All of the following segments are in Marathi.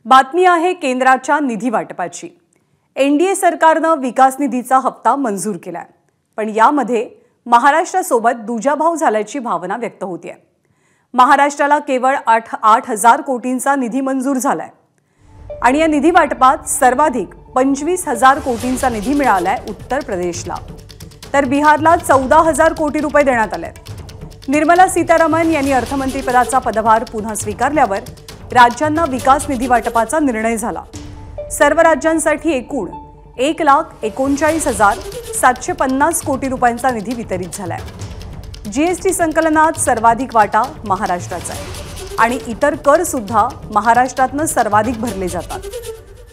बातमी आहे केंद्राच्या निधी वाटपाची। एनडीए सरकारने विकास निधीचा हप्ता मंजूर केलाय, पण यामध्ये महाराष्ट्रासोबत दुजाभाव झाल्याची भावना व्यक्त होते। महाराष्ट्राला केवळ 8,000 कोटींचा निधी मंजूर झालाय आणि या निधी वाटपात सर्वाधिक 25,000 कोटींचा निधी मिळालाय उत्तर प्रदेशला, तर बिहारला 14,000 कोटी रुपये देण्यात आले। निर्मला सीतारामन यांनी अर्थमंत्रीपदाचा पदभार पुन्हा स्वीकारल्यावर राज्यांना विकास निधी वाटपाचा निर्णय झाला। सर्व राज्यांसाठी एकूण 1,39,750 कोटी रुपयांचा निधी वितरित झालाय। जीएसटी संकलनात सर्वाधिक वाटा महाराष्ट्राचा आहे आणि इतर कर सुद्धा महाराष्ट्रातून सर्वाधिक भरले जातात।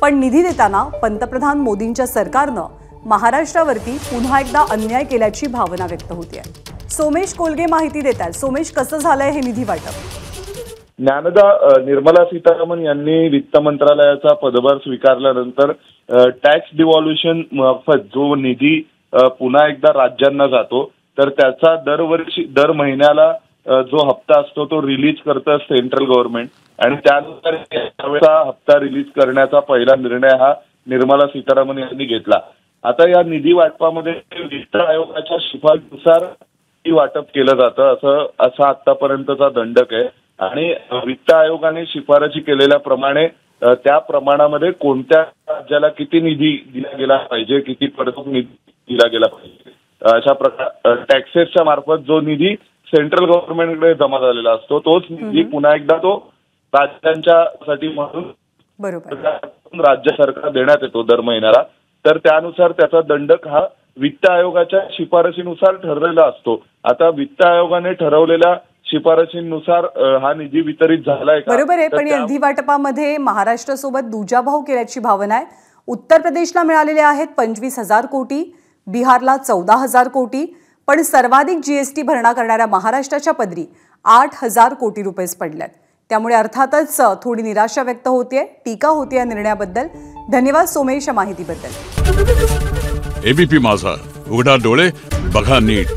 पण निधी देताना पंतप्रधान मोदींच्या सरकारने महाराष्ट्रावरती पुन्हा एकदा अन्याय केल्याची भावना व्यक्त होते। सोमेश कोलगे माहिती देतात। सोमेश, कसं झालंय हे निधी वाटप? ज्ञानदा, निर्मला सीतारामन यांनी वित्त मंत्रालयाचा पदभार स्वीकारल्यानंतर टॅक्स डिव्हॉल्युशन मार्फत जो निधी पुन्हा एकदा राज्यांना जातो, तर त्याचा दर महिन्याला जो हप्ता असतो तो रिलीज करतं सेंट्रल गव्हर्नमेंट, आणि त्यानुसार यावेळेचा हप्ता रिलीज करण्याचा पहिला निर्णय हा निर्मला सीतारामन यांनी घेतला। आता या निधी वाटपामध्ये वित्त आयोगाच्या शिफारशीनुसार वाटप केलं जातं असं आतापर्यंतचा दंडक आहे, आणि वित्त आयोगाने शिफारशी केलेल्या प्रमाणे त्या प्रमाणामध्ये कोणत्या राज्याला किती निधी दिला गेला पाहिजे, किती पडतूक निधी दिला गेला पाहिजे, अशा प्रकार टॅक्सेसच्या मार्फत जो निधी सेंट्रल गव्हर्नमेंटकडे जमा झालेला असतो तोच निधी पुन्हा एकदा तो राज्यांच्यासाठी म्हणून राज्य सरकार देण्यात येतो दर महिन्याला। तर त्यानुसार त्याचा दंडक हा वित्त आयोगाच्या शिफारशीनुसार ठरलेला असतो। आता वित्त आयोगाने ठरवलेल्या शिफारशींनुसार हा निधी वितरित झालाय का? बरोबर आहे, पण या निधी वाटपामध्ये महाराष्ट्रासोबत दुजाभाव केल्याची भावना आहे। उत्तर प्रदेशला मिळालेले आहेत 25,000 कोटी, बिहारला 14,000 कोटी, पण सर्वाधिक जीएसटी भरणा करणाऱ्या महाराष्ट्राच्या पदरी 8,000 कोटी रुपये पडल्यात। त्यामुळे अर्थातच थोडी निराशा व्यक्त होते, टीका होते या निर्णयाबद्दल। धन्यवाद सोमेश या माहितीबद्दल। एबीपी माझा, उघडा डोळे बघा नीट।